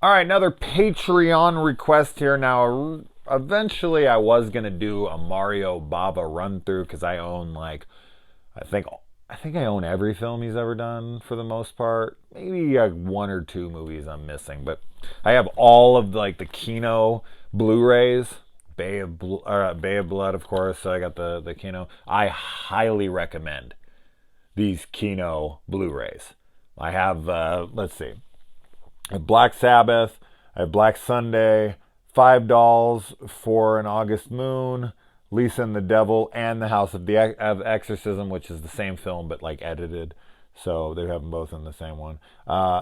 All right, another Patreon request here. Now, eventually, I was gonna do a Mario Bava run through because I own I think I think I own every film he's ever done for the most part. Maybe one or two movies I'm missing, but I have all of the Kino Blu-rays. Bay of Blood, of course. So I got the Kino. I highly recommend these Kino Blu-rays. I have let's see. I have Black Sabbath, I have Black Sunday, Five Dolls for an August Moon, Lisa and the Devil, and The House of Exorcism, which is the same film but edited. So they have them both in the same one.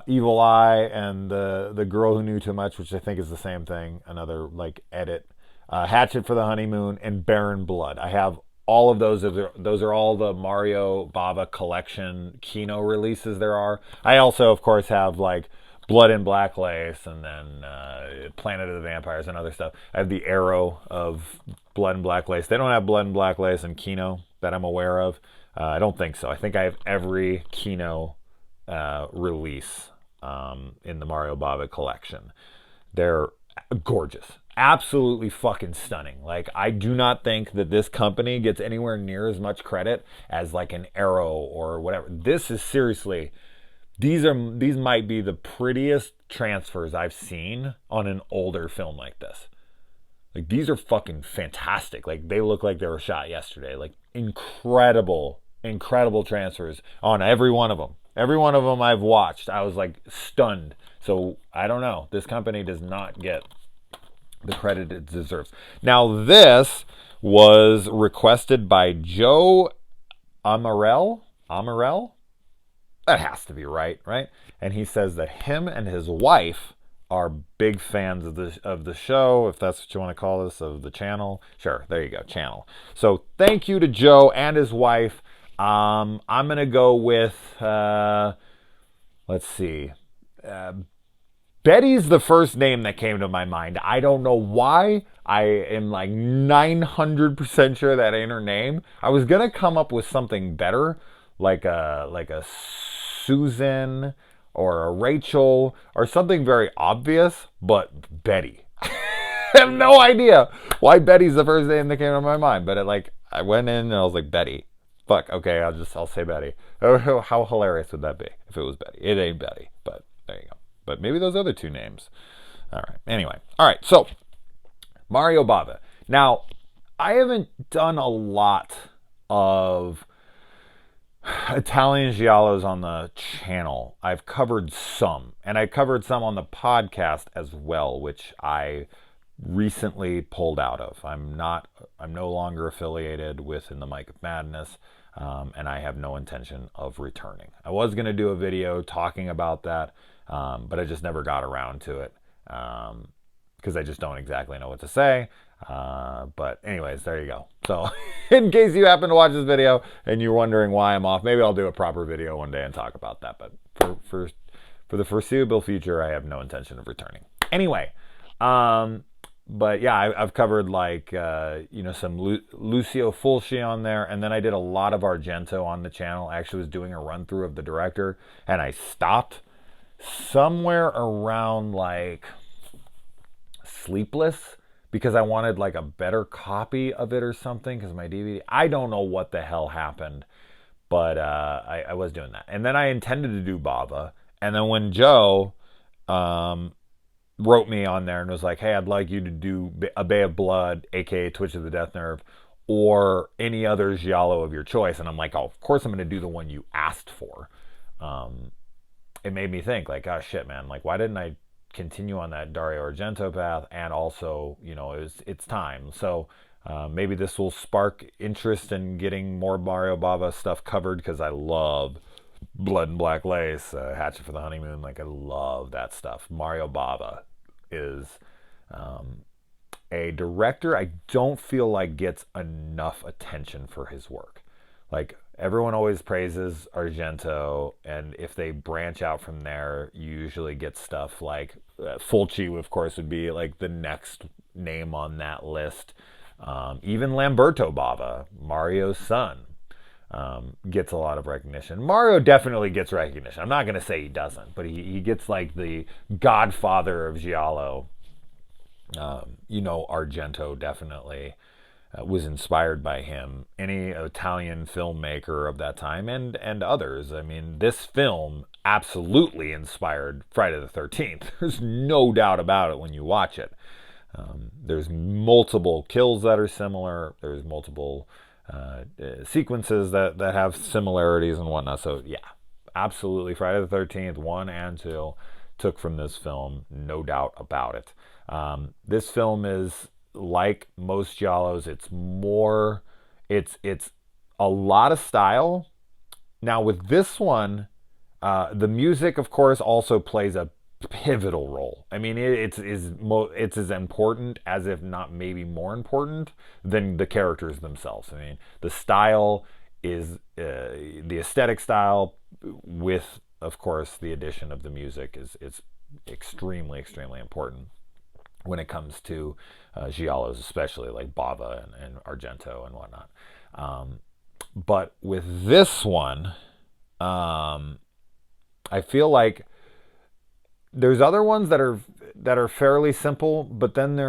Evil Eye and the Girl Who Knew Too Much, which I think is the same thing, another edit. Hatchet for the Honeymoon, and Barren Blood. I have all of those. Those are all the Mario Bava collection Kino releases there are. I also, of course, have Blood and Black Lace, and then Planet of the Vampires and other stuff. I have the Arrow of Blood and Black Lace. They don't have Blood and Black Lace in Kino that I'm aware of. I don't think so. I think I have every Kino release in the Mario Bava collection. They're gorgeous. Absolutely fucking stunning. I do not think that this company gets anywhere near as much credit as an Arrow or whatever. This is seriously... These might be the prettiest transfers I've seen on an older film like this. These are fucking fantastic. They look like they were shot yesterday. Incredible transfers on every one of them. Every one of them I've watched, I was stunned. So I don't know. This company does not get the credit it deserves. Now this was requested by Joe Amaral. That has to be right? And he says that him and his wife are big fans of the show, if that's what you want to call this, of the channel. Sure, there you go, channel. So thank you to Joe and his wife. I'm gonna go with let's see. Betty's the first name that came to my mind. I don't know why. I am 900% sure that ain't her name. I was gonna come up with something better, like a Susan or a Rachel or something very obvious, but Betty. I have no idea why Betty's the first name that came to my mind, but I went in and I was like, Betty. Fuck, okay, I'll say Betty. How hilarious would that be if it was Betty? It ain't Betty, but there you go. But maybe those other two names. All right. Anyway. All right. So Mario Bava. Now, I haven't done a lot of Italian giallos on the channel. I've covered some, and I covered some on the podcast as well, which I recently pulled out of. I'm no longer affiliated with In the Mic of Madness, and I have no intention of returning. I was going to do a video talking about that, but I just never got around to it because I just don't exactly know what to say. But anyways, there you go. So in case you happen to watch this video and you're wondering why I'm off, maybe I'll do a proper video one day and talk about that. But for the foreseeable future, I have no intention of returning. Anyway, but yeah, I've covered some Lucio Fulci on there, and then I did a lot of Argento on the channel. I actually was doing a run through of the director, and I stopped somewhere around Sleepless, because I wanted a better copy of it or something, because my DVD, I don't know what the hell happened, but I was doing that. And then I intended to do Bava, and then when Joe wrote me on there and was like, hey, I'd like you to do A Bay of Blood, aka Twitch of the Death Nerve, or any other giallo of your choice, and I'm like, oh, of course I'm going to do the one you asked for. It made me think, oh shit, man, why didn't I continue on that Dario Argento path? And also, it's time. So maybe this will spark interest in getting more Mario Bava stuff covered, because I love Blood and Black Lace, Hatchet for the Honeymoon. I love that stuff. Mario Bava is a director I don't feel gets enough attention for his work. Everyone always praises Argento, and if they branch out from there, you usually get stuff Fulci, of course, would be the next name on that list. Even Lamberto Bava, Mario's son. gets a lot of recognition. Mario definitely gets recognition. I'm not going to say he doesn't, but he gets like the godfather of Giallo. Argento definitely was inspired by him. Any Italian filmmaker of that time and others. I mean, this film absolutely inspired Friday the 13th. There's no doubt about it when you watch it. There's multiple kills that are similar. There's multiple sequences that have similarities and whatnot. So yeah, absolutely, Friday the 13th 1 and 2 took from this film, no doubt about it. This film is like most giallos. It's a lot of style. Now with this one, the music, of course, also plays a pivotal role. I mean, it's as important as, if not maybe more important than the characters themselves. I mean, the style is the aesthetic style with, of course, the addition of the music is extremely, extremely important when it comes to giallos, especially like Bava and Argento and whatnot. But with this one, I feel like there's other ones that are fairly simple, but then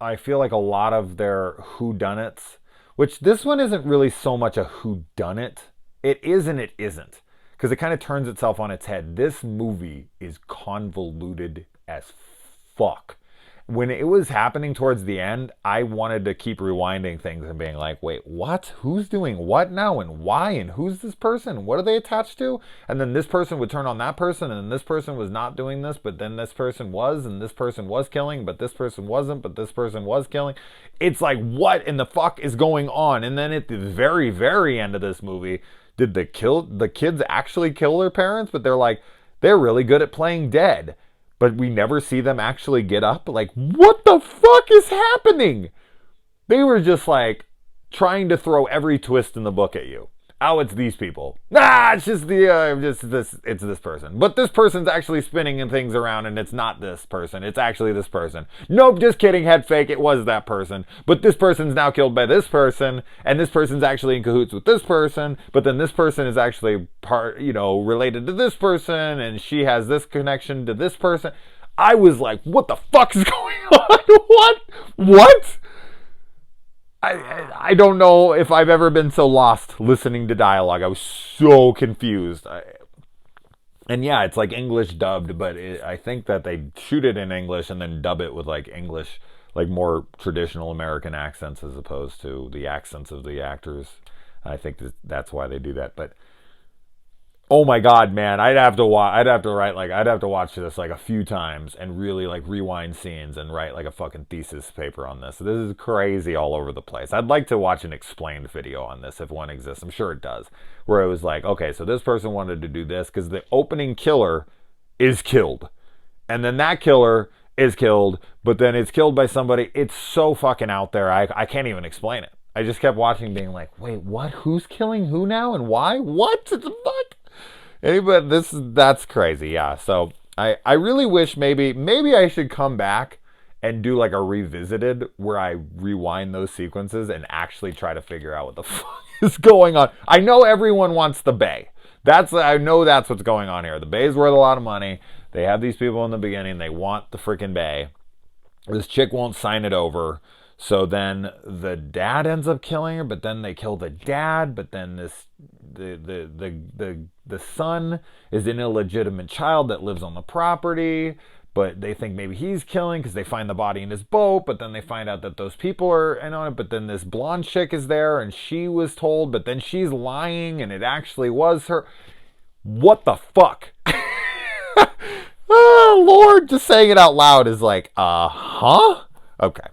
I feel like a lot of their whodunits, which this one isn't really so much a whodunit. It is and it isn't, because it kind of turns itself on its head. This movie is convoluted as fuck. When it was happening towards the end, I wanted to keep rewinding things and being like, wait, what? Who's doing what now and why? And who's this person? What are they attached to? And then this person would turn on that person, and then this person was not doing this, but then this person was, and this person was killing, but this person wasn't, but this person was killing. It's like, what in the fuck is going on? And then at the very, very end of this movie, did the kids actually kill their parents? But they're really good at playing dead. But we never see them actually get up. Like, what the fuck is happening? They were just like trying to throw every twist in the book at you. Oh, it's these people. It's just it's this person. But this person's actually spinning things around, and it's not this person. It's actually this person. Nope, just kidding, head fake. It was that person. But this person's now killed by this person, and this person's actually in cahoots with this person. But then this person is actually related to this person, and she has this connection to this person. I was like, what the fuck is going on? What? I don't know if I've ever been so lost listening to dialogue. I was so confused. And yeah, it's like English dubbed, but I think that they shoot it in English and then dub it with like English, like more traditional American accents as opposed to the accents of the actors. I think that's why they do that. But oh my god, man, I'd have to watch this like a few times and really like rewind scenes and write like a fucking thesis paper on this. This is crazy all over the place. I'd like to watch an explained video on this if one exists. I'm sure it does. Where it was like, okay, so this person wanted to do this because the opening killer is killed. And then that killer is killed, but then it's killed by somebody. It's so fucking out there. I can't even explain it. I just kept watching being like, wait, what? Who's killing who now and why? What the fuck? Anyway, that's crazy, yeah. So I really wish maybe I should come back and do like a revisited where I rewind those sequences and actually try to figure out what the fuck is going on. I know everyone wants the Bay. I know that's what's going on here. The Bay's worth a lot of money. They have these people in the beginning. They want the freaking Bay. This chick won't sign it over. So then the dad ends up killing her, but then they kill the dad, but then the son is an illegitimate child that lives on the property, but they think maybe he's killing because they find the body in his boat, but then they find out that those people are in on it, but then this blonde chick is there and she was told, but then she's lying and it actually was her. What the fuck? Oh, Lord, just saying it out loud is like, huh? Okay.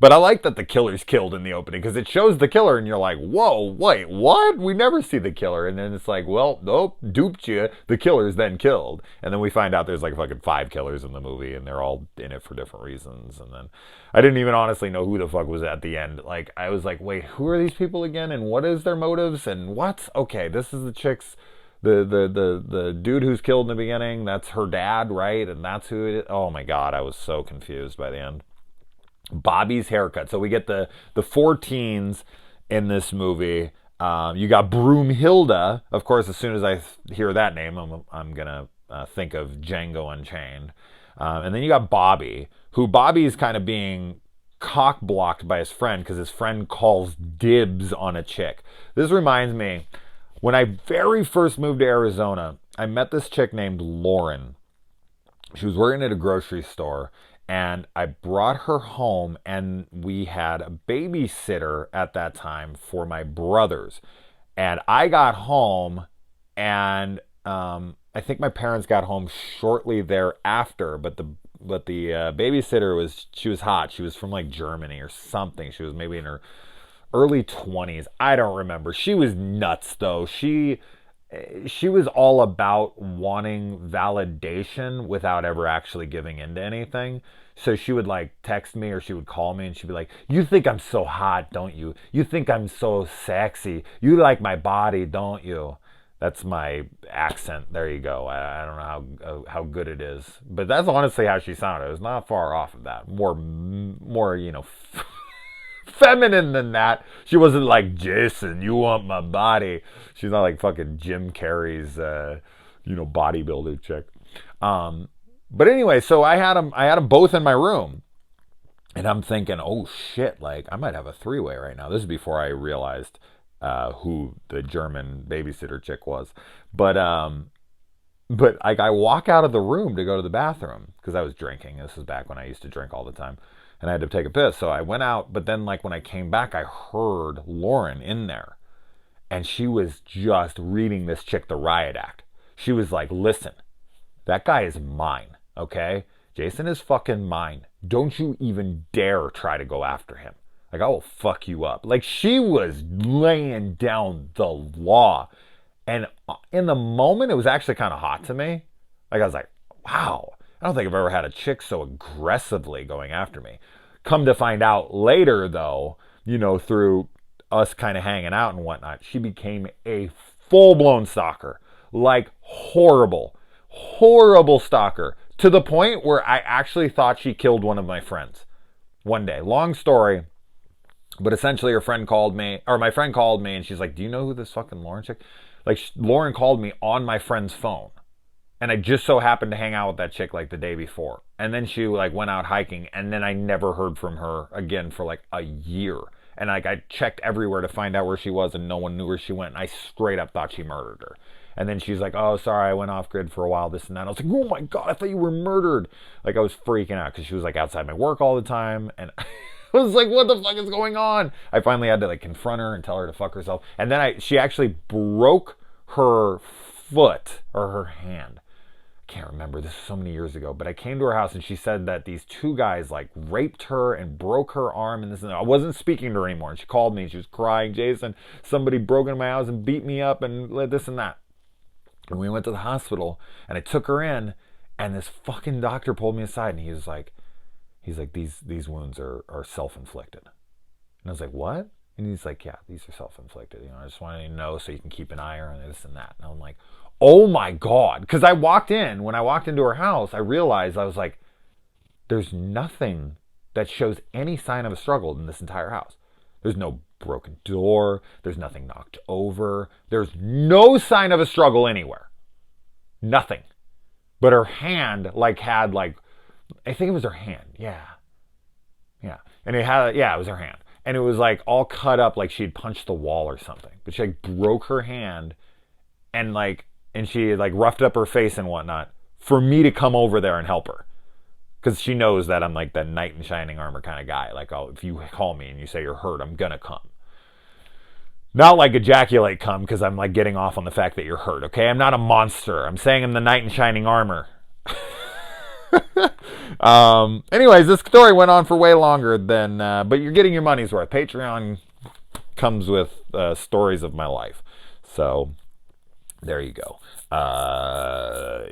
But I like that the killer's killed in the opening because it shows the killer and you're like, whoa, wait, what? We never see the killer. And then it's like, well, nope, duped you. The killer's then killed. And then we find out there's like fucking 5 killers in the movie and they're all in it for different reasons. And then I didn't even honestly know who the fuck was at the end. Like, I was like, wait, who are these people again? And what is their motives? And what? Okay, this is the chick's, the dude who's killed in the beginning. That's her dad, right? And that's who it is. Oh my God, I was so confused by the end. Bobby's haircut. So we get the 4 teens in this movie. You got Broomhilda. Of course, as soon as I hear that name, I'm going to think of Django Unchained. And then you got Bobby, who Bobby is kind of being cock blocked by his friend because his friend calls dibs on a chick. This reminds me, when I very first moved to Arizona, I met this chick named Lauren. She was working at a grocery store, and I brought her home, and we had a babysitter at that time for my brothers. And I got home, and I think my parents got home shortly thereafter. But the babysitter she was hot. She was from like Germany or something. She was maybe in her early 20s. I don't remember. She was nuts though. She was all about wanting validation without ever actually giving into anything. So she would like text me or she would call me and she'd be like, "You think I'm so hot, don't you? You think I'm so sexy. You like my body, don't you?" That's my accent. There you go. I don't know how good it is, but that's honestly how she sounded. It was not far off of that. More feminine than that. She wasn't like, "Jason, you want my body." She's not like fucking Jim Carrey's bodybuilder chick. But anyway, so I had them both in my room, and I'm thinking, oh shit, like I might have a three-way right now. This is before I realized who the German babysitter chick was. But like I walk out of the room to go to the bathroom because I was drinking. This was back when I used to drink all the time, and I had to take a piss. So I went out, but then like when I came back, I heard Lauren in there, and she was just reading this chick the riot act. She was like, "Listen, that guy is mine, okay? Jason is fucking mine. Don't you even dare try to go after him. Like, I will fuck you up." Like, she was laying down the law. And in the moment, it was actually kind of hot to me. Like, I was like, wow. I don't think I've ever had a chick so aggressively going after me. Come to find out later, though, through us kind of hanging out and whatnot, she became a full-blown stalker. Like, horrible stalker. To the point where I actually thought she killed one of my friends one day. Long story. But essentially my friend called me, and she's like, "Do you know who this fucking Lauren chick?" Like, Lauren called me on my friend's phone. And I just so happened to hang out with that chick like the day before. And then she like went out hiking, and then I never heard from her again for like a year. And like I checked everywhere to find out where she was, and no one knew where she went. And I straight up thought she murdered her. And then she's like, "Oh, sorry, I went off grid for a while, this and that." I was like, "Oh my God, I thought you were murdered." Like, I was freaking out because she was like outside my work all the time. And I was like, what the fuck is going on? I finally had to like confront her and tell her to fuck herself. And then she actually broke her foot or her hand. I can't remember. This was so many years ago. But I came to her house and she said that these two guys like raped her and broke her arm and this and that. I wasn't speaking to her anymore. And she called me and she was crying, "Jason, somebody broke into my house and beat me up and this and that." And we went to the hospital and I took her in, and this fucking doctor pulled me aside and he's like, these wounds are self-inflicted. And I was like, "What?" And he's like, "Yeah, these are self-inflicted. I just wanted you to know so you can keep an eye on this and that." And I'm like, oh my God. Because when I walked into her house, I realized, I was like, there's nothing that shows any sign of a struggle in this entire house. There's no broken door. There's nothing knocked over. There's no sign of a struggle anywhere. Nothing. But her hand had I think it was her hand. Yeah. And it was her hand. And it was like all cut up like she'd punched the wall or something. But she like broke her hand and she like roughed up her face and whatnot for me to come over there and help her. Because she knows that I'm like the knight in shining armor kind of guy. Like, if you call me and you say you're hurt, I'm gonna come. Not like ejaculate come because I'm like getting off on the fact that you're hurt, okay? I'm not a monster. I'm saying I'm the knight in shining armor. Anyways, this story went on for way longer than, but you're getting your money's worth. Patreon comes with stories of my life. So, there you go.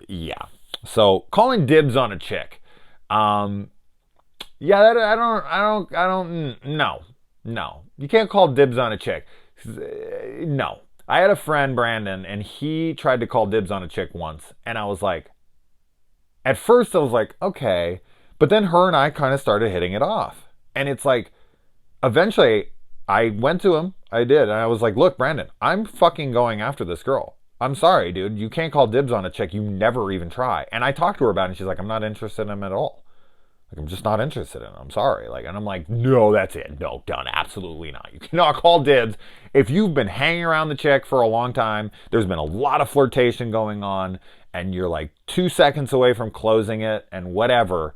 Yeah. So, calling dibs on a chick. No. You can't call dibs on a chick. No. I had a friend, Brandon, and he tried to call dibs on a chick once, and I was like, at first I was like, okay, but then her and I kind of started hitting it off. And it's like, eventually I went to him, I did. And I was like, look, Brandon, I'm fucking going after this girl. I'm sorry, dude. You can't call dibs on a chick you never even try. And I talked to her about it, and she's like, I'm not interested in him at all. Like, I'm just not interested in him. I'm sorry. Like, and I'm like, no, that's it. No, done. Absolutely not. You cannot call dibs. If you've been hanging around the chick for a long time, there's been a lot of flirtation going on, and you're like 2 seconds away from closing it and whatever,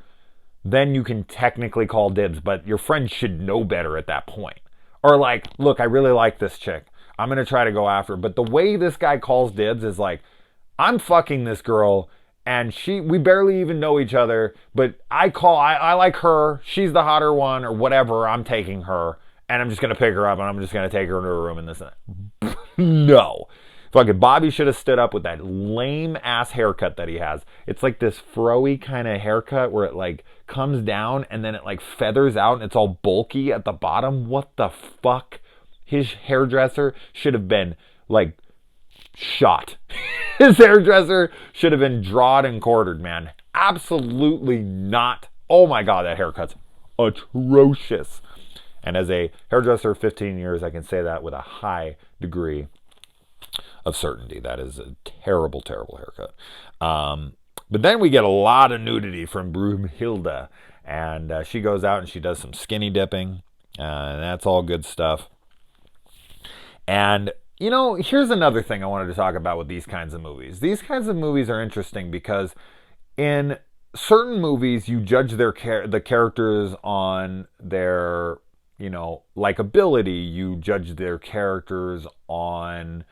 then you can technically call dibs, but your friend should know better at that point. Or like, look, I really like this chick. I'm going to try to go after her. But the way this guy calls dibs is like, I'm fucking this girl and we barely even know each other, but I like her. She's the hotter one or whatever. I'm taking her and I'm just going to pick her up and I'm just going to take her into a room and this and that. No. Fucking Bobby should have stood up with that lame ass haircut that he has. It's like this froey kind of haircut where it like comes down and then it like feathers out and it's all bulky at the bottom. What the fuck? His hairdresser should have been like shot. His hairdresser should have been drawed and quartered, man. Absolutely not. Oh my God, that haircut's atrocious. And as a hairdresser of 15 years, I can say that with a high degree of certainty. That is a terrible, terrible haircut. But then we get a lot of nudity from Broomhilda. And she goes out and she does some skinny dipping. And that's all good stuff. And, you know, here's another thing I wanted to talk about with these kinds of movies. These kinds of movies are interesting because in certain movies, you judge the characters on their, you know, likability. You judge their characters on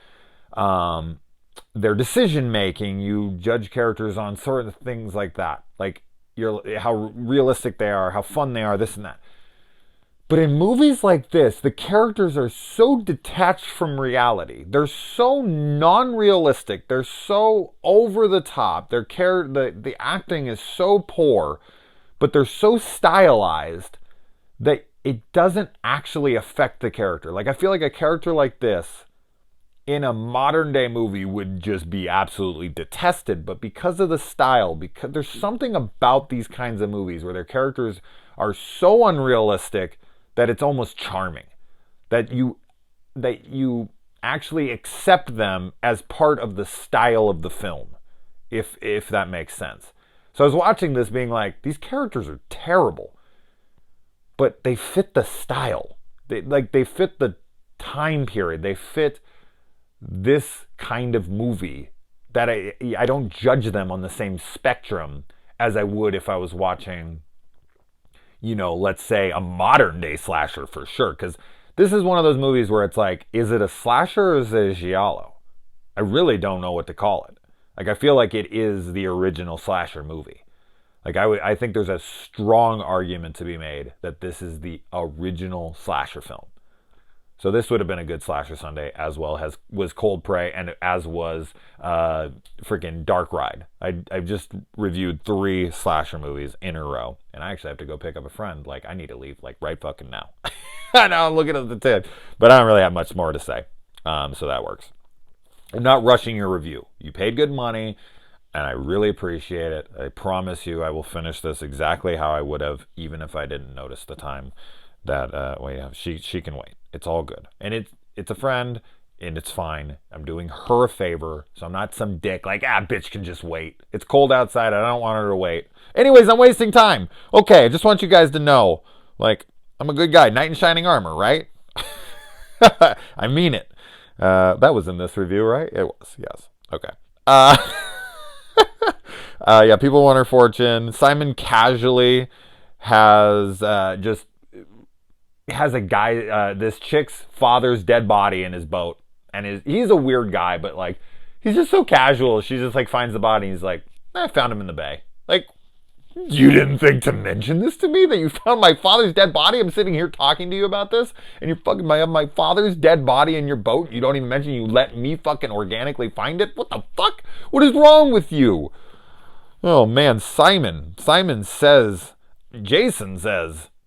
their decision making. You judge characters on certain things like that. Like how realistic they are, how fun they are, this and that. But in movies like this, the characters are so detached from reality. They're so non-realistic. They're so over the top. The acting is so poor, but they're so stylized that it doesn't actually affect the character. Like, I feel like a character like this in a modern day movie would just be absolutely detested. But because of the style, because there's something about these kinds of movies where their characters are so unrealistic that it's almost charming, that you actually accept them as part of the style of the film, if that makes sense. So I was watching this being like, these characters are terrible, but they fit the style. They fit the time period. They fit this kind of movie that I don't judge them on the same spectrum as I would if I was watching, you know, let's say a modern day slasher for sure. Because this is one of those movies where it's like, is it a slasher or is it a giallo? I really don't know what to call it. Like, I feel like it is the original slasher movie. Like, I think there's a strong argument to be made that this is the original slasher film. So this would have been a good slasher Sunday, as well as was Cold Prey, and as was freaking Dark Ride. I've just reviewed 3 slasher movies in a row, and I actually have to go pick up a friend. Like, I need to leave, like, right fucking now. I know, I'm looking at the tip, but I don't really have much more to say, so that works. I'm not rushing your review. You paid good money, and I really appreciate it. I promise you I will finish this exactly how I would have, even if I didn't notice the time that she can wait. It's all good. And it's a friend, and it's fine. I'm doing her a favor, so I'm not some dick like, bitch can just wait. It's cold outside. I don't want her to wait. Anyways, I'm wasting time. Okay, I just want you guys to know, like, I'm a good guy. Knight in shining armor, right? I mean it. That was in this review, right? It was, yes. Okay. Yeah, people want her fortune. Simon casually has a guy, this chick's father's dead body in his boat, and he's a weird guy, but like, he's just so casual. She just like finds the body, and he's like, I found him in the bay. Like, you didn't think to mention this to me, that you found my father's dead body? I'm sitting here talking to you about this, and you're fucking my father's dead body in your boat. You don't even mention you let me fucking organically find it. What the fuck? What is wrong with you? Oh man, Jason says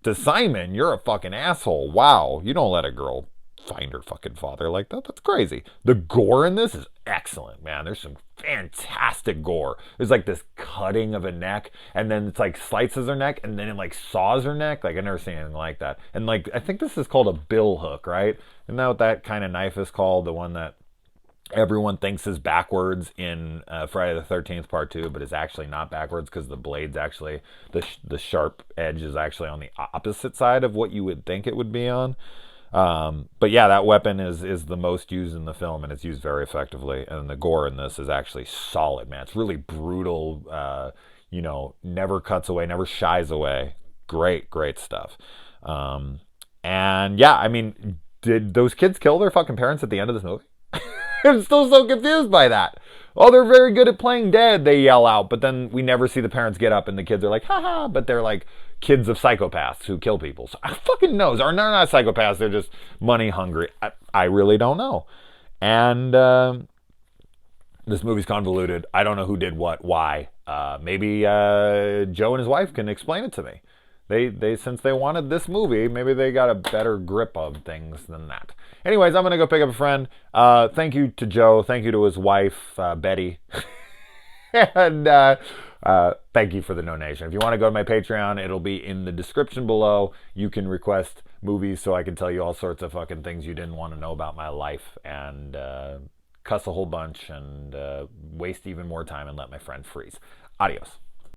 to Simon, you're a fucking asshole. Wow, you don't let a girl find her fucking father like that. That's crazy. The gore in this is excellent, man. There's some fantastic gore. There's like this cutting of a neck, and then it's like slices her neck, and then it like saws her neck. Like, I've never seen anything like that. And like, I think this is called a bill hook, right? Isn't that what that kind of knife is called? The one that everyone thinks is backwards in Friday the 13th Part 2, but it's actually not backwards because the blade's actually, the sharp edge is actually on the opposite side of what you would think it would be on. But yeah, that weapon is the most used in the film, and it's used very effectively. And the gore in this is actually solid, man. It's really brutal, never cuts away, never shies away. Great stuff. And yeah, I mean, did those kids kill their fucking parents at the end of this movie? I'm still so confused by that. Oh, they're very good at playing dead, they yell out, but then we never see the parents get up and the kids are like, haha, but they're like kids of psychopaths who kill people. So I fucking knows. Or they're not psychopaths, they're just money hungry. I really don't know. And this movie's convoluted. I don't know who did what, why. Maybe Joe and his wife can explain it to me. They since they wanted this movie, maybe they got a better grip of things than that. Anyways, I'm gonna go pick up a friend. Thank you to Joe. Thank you to his wife, Betty. And thank you for the donation. If you want to go to my Patreon, it'll be in the description below. You can request movies so I can tell you all sorts of fucking things you didn't want to know about my life, and cuss a whole bunch, and waste even more time and let my friend freeze. Adios.